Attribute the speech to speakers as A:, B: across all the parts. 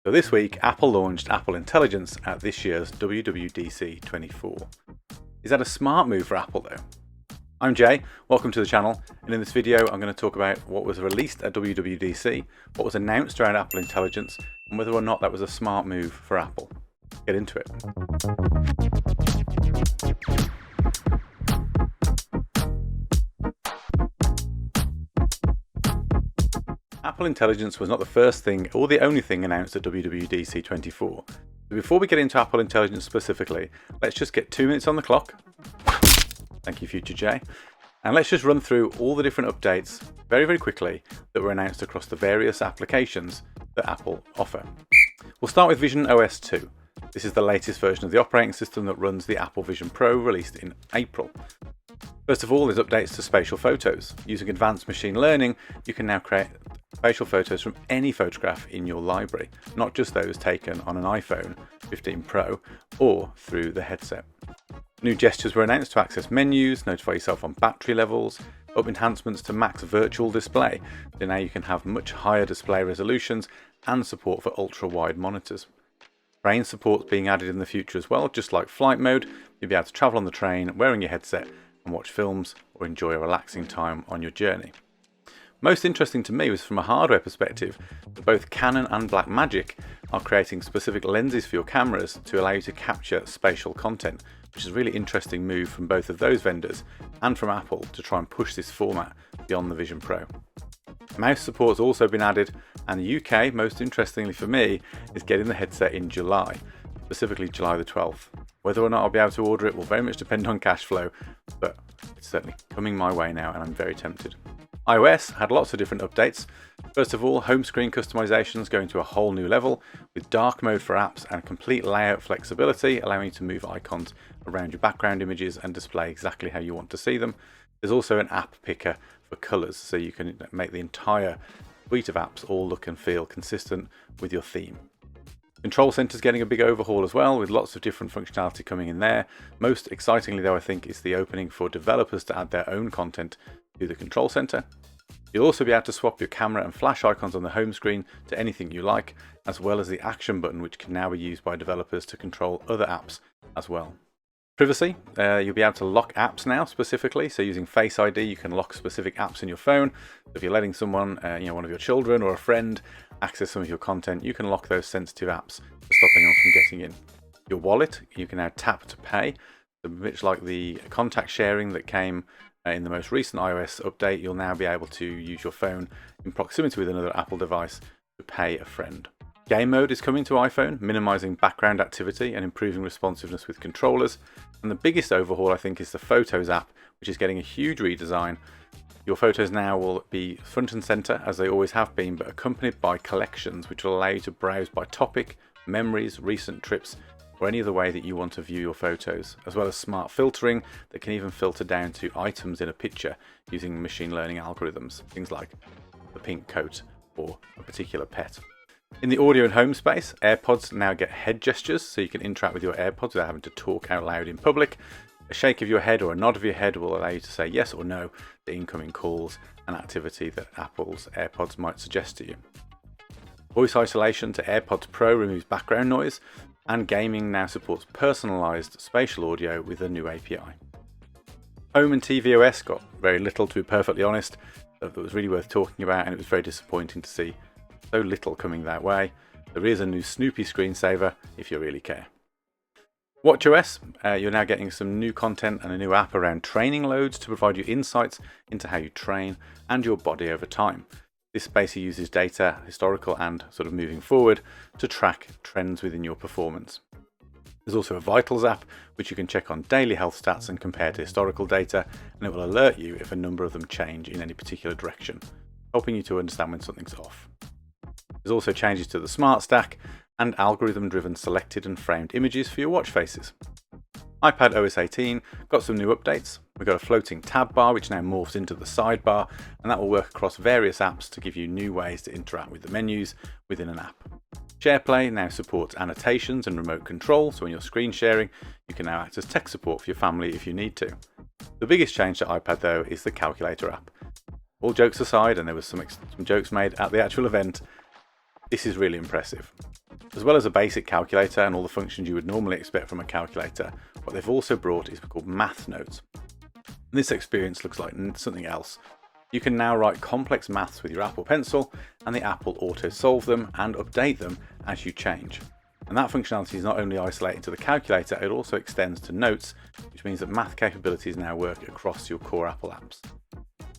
A: So this week, Apple launched Apple Intelligence at this year's WWDC 24. Is that a smart move for Apple though? I'm Jay, welcome to the channel, and in this video I'm going to talk about what was released at WWDC, what was announced around Apple Intelligence, and whether or not that was a smart move for Apple. Get into it. Apple Intelligence was not the first thing or the only thing announced at WWDC 24. So before we get into Apple Intelligence specifically, let's just get 2 minutes on the clock. Thank you, Future Jay. And let's just run through all the different updates very quickly that were announced across the various applications that Apple offer. We'll start with Vision OS 2. This is the latest version of the operating system that runs the Apple Vision Pro, released in April. First of all, there's updates to spatial photos. Using advanced machine learning, you can now create spatial photos from any photograph in your library, not just those taken on an iPhone 15 Pro or through the headset. New gestures were announced to access menus, notify yourself on battery levels, up enhancements to Max Virtual Display, so now you can have much higher display resolutions and support for ultra-wide monitors. Train support's being added in the future as well. Just like flight mode, you'll be able to travel on the train wearing your headset and watch films or enjoy a relaxing time on your journey. Most interesting to me was from a hardware perspective that both Canon and Blackmagic are creating specific lenses for your cameras to allow you to capture spatial content, which is a really interesting move from both of those vendors and from Apple to try and push this format beyond the Vision Pro. Mouse support has also been added, and the UK, most interestingly for me, is getting the headset in July, specifically July the 12th. Whether or not I'll be able to order it will very much depend on cash flow, but it's certainly coming my way now and I'm very tempted. iOS had lots of different updates. First of all, home screen customizations going to a whole new level with dark mode for apps and complete layout flexibility, allowing you to move icons around your background images and display exactly how you want to see them. There's also an app picker for colors, so you can make the entire suite of apps all look and feel consistent with your theme. Control Center is getting a big overhaul as well, with lots of different functionality coming in there. Most excitingly though, I think, is the opening for developers to add their own content to the Control Center. You'll also be able to swap your camera and flash icons on the home screen to anything you like, as well as the action button, which can now be used by developers to control other apps as well. Privacy, you'll be able to lock apps now specifically, so using Face ID you can lock specific apps in your phone. So if you're letting someone, one of your children or a friend, access some of your content, you can lock those sensitive apps to stopping them from getting in. Your wallet, you can now tap to pay, so much like the contact sharing that came in the most recent iOS update. You'll now be able to use your phone in proximity with another Apple device to pay a friend. Game mode is coming to iPhone, minimizing background activity and improving responsiveness with controllers. And the biggest overhaul, I think, is the Photos app, which is getting a huge redesign. Your photos now will be front and center, as they always have been, but accompanied by collections, which will allow you to browse by topic, memories, recent trips, or any other way that you want to view your photos, as well as smart filtering that can even filter down to items in a picture using machine learning algorithms, things like the pink coat or a particular pet. In the audio and home space, AirPods now get head gestures, so you can interact with your AirPods without having to talk out loud in public. A shake of your head or a nod of your head will allow you to say yes or no to incoming calls and activity that Apple's AirPods might suggest to you. Voice isolation to AirPods Pro removes background noise, and gaming now supports personalized spatial audio with a new API. Home and tvOS got very little, to be perfectly honest, that was really worth talking about, and it was very disappointing to see so little coming that way. There is a new Snoopy screensaver if you really care. WatchOS, you're now getting some new content and a new app around training loads to provide you insights into how you train and your body over time. This basically uses data, historical and sort of moving forward, to track trends within your performance. There's also a Vitals app, which you can check on daily health stats and compare to historical data, and it will alert you if a number of them change in any particular direction, helping you to understand when something's off. There's also changes to the Smart Stack and algorithm-driven selected and framed images for your watch faces. iPad OS 18 got some new updates. We've got a floating tab bar which now morphs into the sidebar, and that will work across various apps to give you new ways to interact with the menus within an app. SharePlay now supports annotations and remote control, so when you're screen sharing, you can now act as tech support for your family if you need to. The biggest change to iPad though is the Calculator app. All jokes aside, and there was some jokes made at the actual event, this is really impressive. As well as a basic calculator and all the functions you would normally expect from a calculator, what they've also brought is called Math Notes. And this experience looks like something else. You can now write complex maths with your Apple Pencil, and the app will auto-solve them and update them as you change. And that functionality is not only isolated to the calculator, it also extends to Notes, which means that math capabilities now work across your core Apple apps.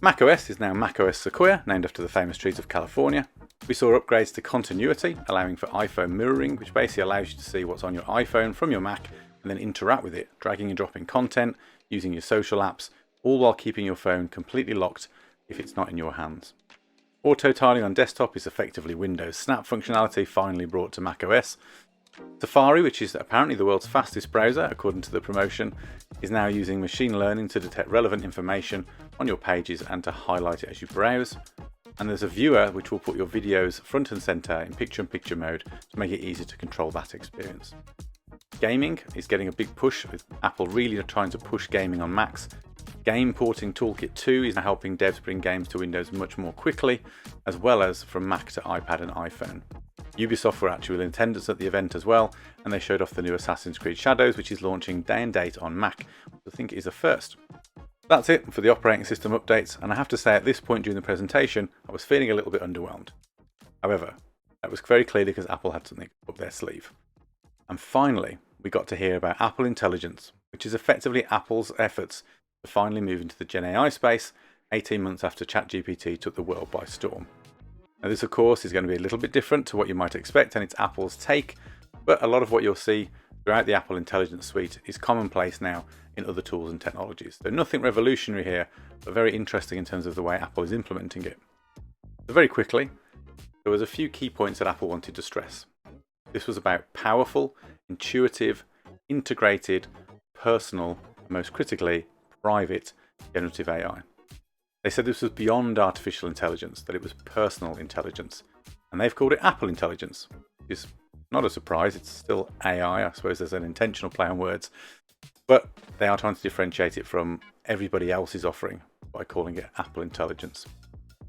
A: macOS is now macOS Sequoia, named after the famous trees of California. We saw upgrades to continuity, allowing for iPhone mirroring, which basically allows you to see what's on your iPhone from your Mac and then interact with it, dragging and dropping content, using your social apps, all while keeping your phone completely locked if it's not in your hands. Auto tiling on desktop is effectively Windows Snap functionality finally brought to macOS. Safari, which is apparently the world's fastest browser according to the promotion, is now using machine learning to detect relevant information on your pages and to highlight it as you browse. And there's a viewer which will put your videos front and center in picture-in-picture mode to make it easy to control that experience. Gaming is getting a big push, with Apple really trying to push gaming on Macs. Game Porting Toolkit 2 is now helping devs bring games to Windows much more quickly, as well as from Mac to iPad and iPhone. Ubisoft were actually in attendance at the event as well, and they showed off the new Assassin's Creed Shadows, which is launching day and date on Mac, which I think is a first. That's it for the operating system updates, and I have to say at this point during the presentation, I was feeling a little bit underwhelmed. However, that was very clearly because Apple had something up their sleeve. And finally, we got to hear about Apple Intelligence, which is effectively Apple's efforts to finally move into the Gen AI space 18 months after ChatGPT took the world by storm. Now this of course is going to be a little bit different to what you might expect, and it's Apple's take, but a lot of what you'll see throughout the Apple Intelligence Suite is commonplace now in other tools and technologies. So nothing revolutionary here, but very interesting in terms of the way Apple is implementing it. So very quickly, there was a few key points that Apple wanted to stress. This was about powerful, intuitive, integrated, personal, and most critically, private generative AI. They said this was beyond artificial intelligence, that it was personal intelligence. And they've called it Apple Intelligence, which is not a surprise, it's still AI. I suppose there's an intentional play on words. But they are trying to differentiate it from everybody else's offering by calling it Apple Intelligence.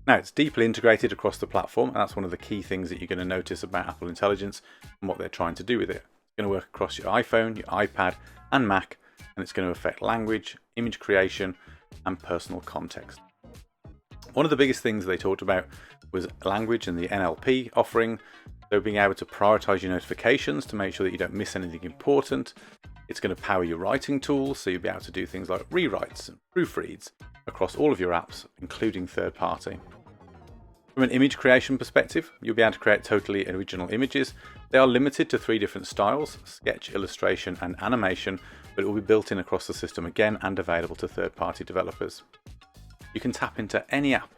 A: Now, it's deeply integrated across the platform, and that's one of the key things that you're going to notice about Apple Intelligence and what they're trying to do with it. It's going to work across your iPhone, your iPad, and Mac, and it's going to affect language, image creation, and personal context. One of the biggest things they talked about was language and the NLP offering. So being able to prioritize your notifications to make sure that you don't miss anything important. It's going to power your writing tools, so you'll be able to do things like rewrites and proofreads across all of your apps, including third party. From an image creation perspective, you'll be able to create totally original images. They are limited to 3 different styles: sketch, illustration, and animation, but it will be built in across the system again and available to third-party developers. You can tap into any app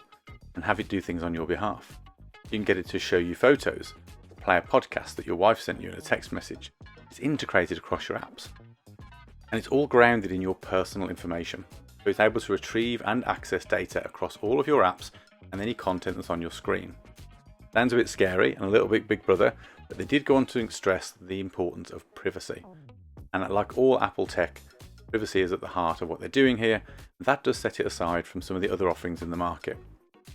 A: and have it do things on your behalf. You can get it to show you photos, or play a podcast that your wife sent you in a text message. It's integrated across your apps. And it's all grounded in your personal information. So it's able to retrieve and access data across all of your apps and any content that's on your screen. Sounds a bit scary and a little bit Big Brother, but they did go on to stress the importance of privacy. And like all Apple tech, privacy is at the heart of what they're doing here. That does set it aside from some of the other offerings in the market.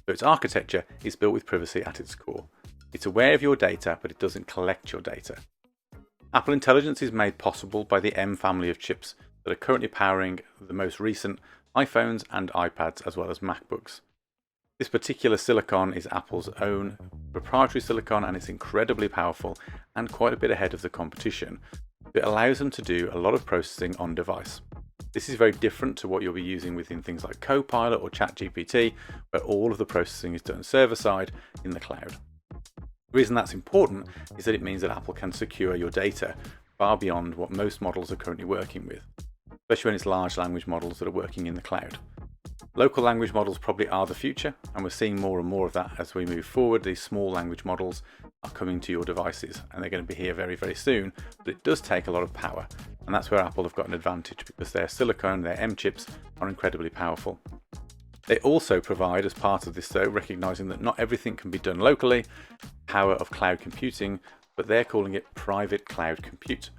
A: So its architecture is built with privacy at its core. It's aware of your data, but it doesn't collect your data. Apple Intelligence is made possible by the M family of chips that are currently powering the most recent iPhones and iPads, as well as MacBooks. This particular silicon is Apple's own proprietary silicon, and it's incredibly powerful and quite a bit ahead of the competition. It allows them to do a lot of processing on device. This is very different to what you'll be using within things like Copilot or ChatGPT, where all of the processing is done server-side in the cloud. The reason that's important is that it means that Apple can secure your data far beyond what most models are currently working with, especially when it's large language models that are working in the cloud. Local language models probably are the future, and we're seeing more and more of that as we move forward. These small language models are coming to your devices, and they're going to be here very, very soon, but it does take a lot of power, and that's where Apple have got an advantage because their silicon, their M chips, are incredibly powerful. They also provide, as part of this though, recognizing that not everything can be done locally, power of cloud computing, but they're calling it private cloud compute.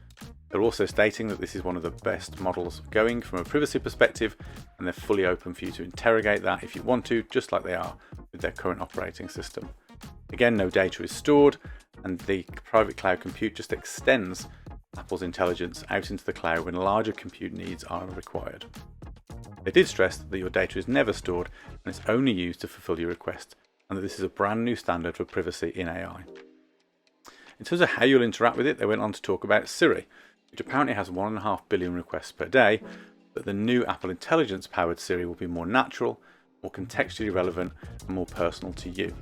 A: They're also stating that this is one of the best models going from a privacy perspective, and they're fully open for you to interrogate that if you want to, just like they are with their current operating system. Again, no data is stored, and the private cloud compute just extends Apple's intelligence out into the cloud when larger compute needs are required. They did stress that your data is never stored and it's only used to fulfill your request, and that this is a brand new standard for privacy in AI. In terms of how you'll interact with it, they went on to talk about Siri, which apparently has 1.5 billion requests per day, but the new Apple Intelligence powered Siri will be more natural, more contextually relevant, and more personal to you.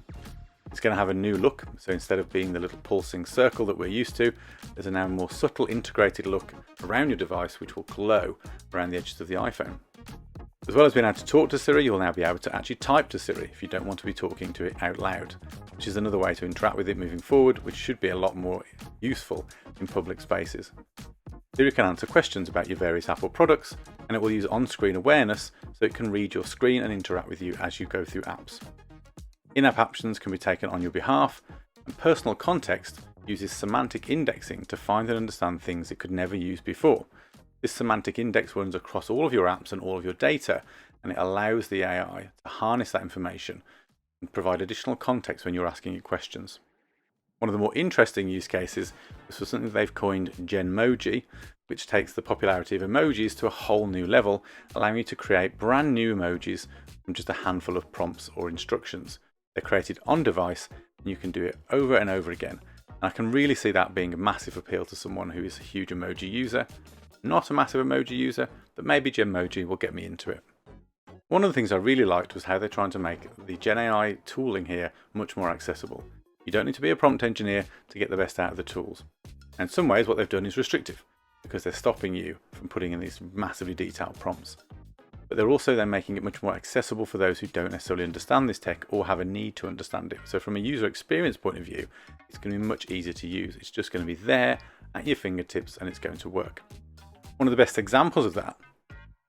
A: It's going to have a new look, so instead of being the little pulsing circle that we're used to, there's a now more subtle integrated look around your device which will glow around the edges of the iPhone. As well as being able to talk to Siri, you'll now be able to actually type to Siri if you don't want to be talking to it out loud, which is another way to interact with it moving forward, which should be a lot more useful in public spaces. Siri can answer questions about your various Apple products, and it will use on-screen awareness so it can read your screen and interact with you as you go through apps. In-app actions can be taken on your behalf, and personal context uses semantic indexing to find and understand things it could never use before. This semantic index runs across all of your apps and all of your data, and it allows the AI to harness that information and provide additional context when you're asking it questions. One of the more interesting use cases is for something they've coined Genmoji, which takes the popularity of emojis to a whole new level, allowing you to create brand new emojis from just a handful of prompts or instructions. They're created on device, and you can do it over and over again. And I can really see that being a massive appeal to someone who is a huge emoji user. Not a massive emoji user, but maybe Genmoji will get me into it. One of the things I really liked was how they're trying to make the GenAI tooling here much more accessible. You don't need to be a prompt engineer to get the best out of the tools. And in some ways what they've done is restrictive, because they're stopping you from putting in these massively detailed prompts. But they're also then making it much more accessible for those who don't necessarily understand this tech or have a need to understand it. So from a user experience point of view, it's going to be much easier to use. It's just going to be there at your fingertips and it's going to work. One of the best examples of that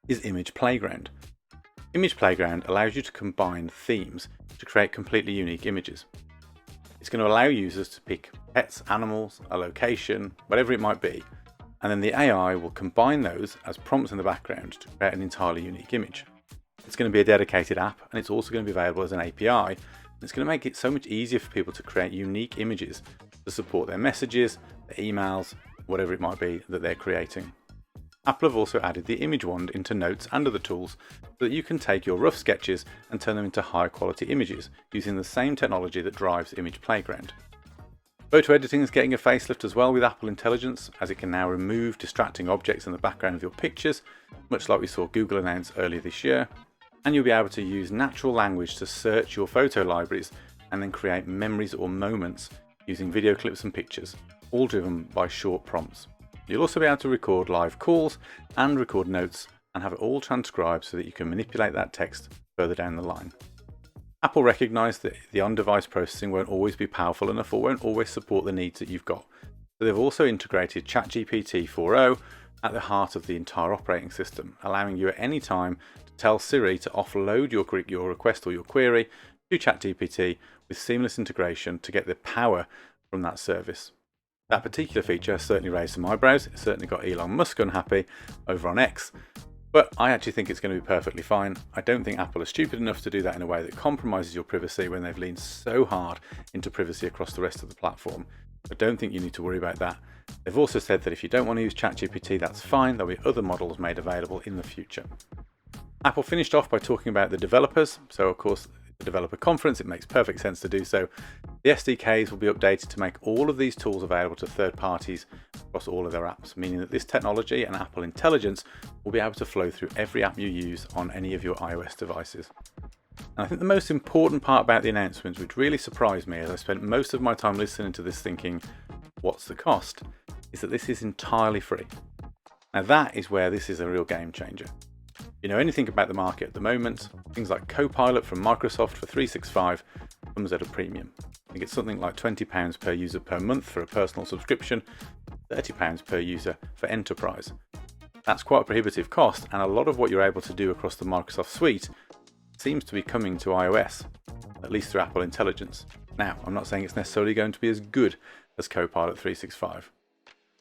A: is Image Playground. Image Playground allows you to combine themes to create completely unique images. It's going to allow users to pick pets, animals, a location, whatever it might be, and then the AI will combine those as prompts in the background to create an entirely unique image. It's going to be a dedicated app, and it's also going to be available as an API, and it's going to make it so much easier for people to create unique images to support their messages, their emails, whatever it might be that they're creating. Apple have also added the image wand into Notes and other tools so that you can take your rough sketches and turn them into high quality images using the same technology that drives Image Playground. Photo editing is getting a facelift as well with Apple Intelligence, as it can now remove distracting objects in the background of your pictures, much like we saw Google announce earlier this year, and you'll be able to use natural language to search your photo libraries and then create memories or moments using video clips and pictures, all driven by short prompts. You'll also be able to record live calls and record notes and have it all transcribed so that you can manipulate that text further down the line. Apple recognised that the on-device processing won't always be powerful enough or won't always support the needs that you've got. So they've also integrated ChatGPT 4.0 at the heart of the entire operating system, allowing you at any time to tell Siri to offload your request or your query to ChatGPT with seamless integration to get the power from that service. That particular feature certainly raised some eyebrows. It certainly got Elon Musk unhappy over on X, but I actually think it's going to be perfectly fine. I don't think Apple is stupid enough to do that in a way that compromises your privacy when they've leaned so hard into privacy across the rest of the platform. I don't think you need to worry about that. They've also said that if you don't want to use ChatGPT, that's fine. There'll be other models made available in the future. Apple finished off by talking about the developers. So of course, the developer conference, it makes perfect sense to do so. The SDKs will be updated to make all of these tools available to third parties across all of their apps, meaning that this technology and Apple Intelligence will be able to flow through every app you use on any of your iOS devices. And I think the most important part about the announcements, which really surprised me as I spent most of my time listening to this thinking, what's the cost, is that this is entirely free. Now that is where this is a real game changer. You know anything about the market at the moment, things like Copilot from Microsoft for 365 comes at a premium. I think it's something like £20 per user per month for a personal subscription, £30 per user for enterprise. That's quite a prohibitive cost, and a lot of what you're able to do across the Microsoft suite seems to be coming to iOS, at least through Apple Intelligence. Now, I'm not saying it's necessarily going to be as good as Copilot 365.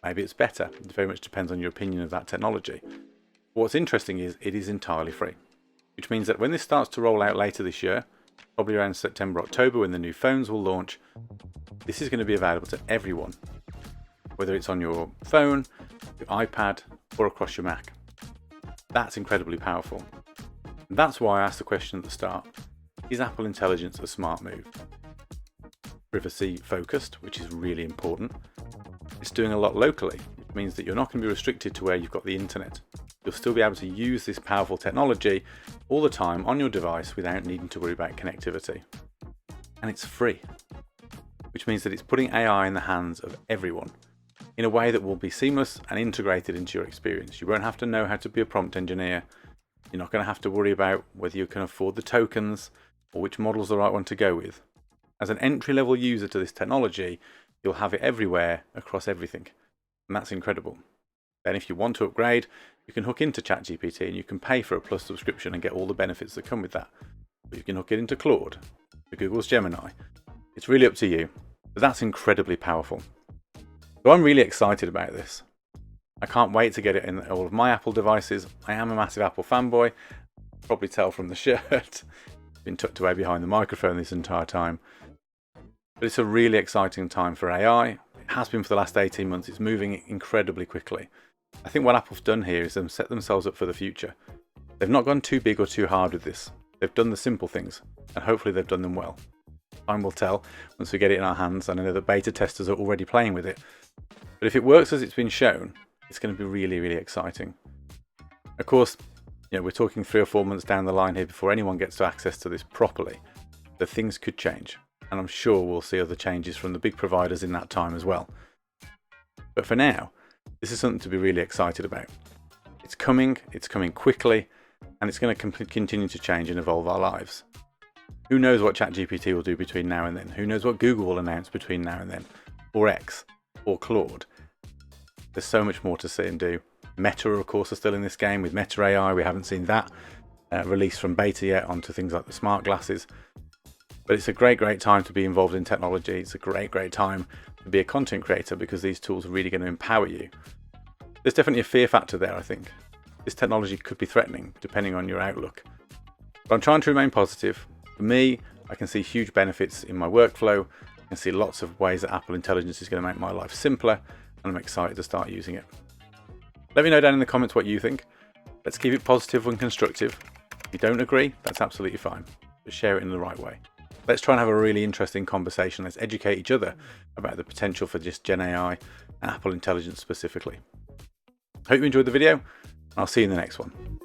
A: Maybe it's better. It very much depends on your opinion of that technology. What's interesting is it is entirely free, which means that when this starts to roll out later this year, probably around September, October, when the new phones will launch, this is going to be available to everyone, whether it's on your phone, your iPad, or across your Mac. That's incredibly powerful. And that's why I asked the question at the start, is Apple Intelligence a smart move? Privacy focused, which is really important. It's doing a lot locally, which means that you're not going to be restricted to where you've got the internet. You'll still be able to use this powerful technology all the time on your device without needing to worry about connectivity. And it's free, which means that it's putting AI in the hands of everyone in a way that will be seamless and integrated into your experience. You won't have to know how to be a prompt engineer. You're not going to have to worry about whether you can afford the tokens or which model's the right one to go with. As an entry-level user to this technology, you'll have it everywhere across everything. And that's incredible. Then if you want to upgrade, you can hook into ChatGPT and you can pay for a Plus subscription and get all the benefits that come with that. Or you can hook it into Claude, to Google's Gemini. It's really up to you, but that's incredibly powerful. So I'm really excited about this. I can't wait to get it in all of my Apple devices. I am a massive Apple fanboy. Probably tell from the shirt. Been tucked away behind the microphone this entire time. But it's a really exciting time for AI. It has been for the last 18 months. It's moving incredibly quickly. I think what Apple's done here is them set themselves up for the future. They've not gone too big or too hard with this. They've done the simple things, and hopefully they've done them well. Time will tell once we get it in our hands, and I know that beta testers are already playing with it. But if it works as it's been shown, it's going to be really, really exciting. Of course, we're talking 3 or 4 months down the line here before anyone gets to access to this properly. So things could change. And I'm sure we'll see other changes from the big providers in that time as well. But for now, this is something to be really excited about. It's coming quickly, and it's going to continue to change and evolve our lives. Who knows what ChatGPT will do between now and then? Who knows what Google will announce between now and then? Or X, or Claude. There's so much more to see and do. Meta, of course, are still in this game with Meta AI. We haven't seen that released from beta yet onto things like the smart glasses. But it's a great time to be involved in technology. It's a great time to be a content creator because these tools are really going to empower you. There's definitely a fear factor there, I think. This technology could be threatening depending on your outlook. But I'm trying to remain positive. For me, I can see huge benefits in my workflow. I can see lots of ways that Apple Intelligence is going to make my life simpler, and I'm excited to start using it. Let me know down in the comments what you think. Let's keep it positive and constructive. If you don't agree, that's absolutely fine. But share it in the right way. Let's try and have a really interesting conversation. Let's educate each other about the potential for just Gen AI and Apple Intelligence specifically. Hope you enjoyed the video, and I'll see you in the next one.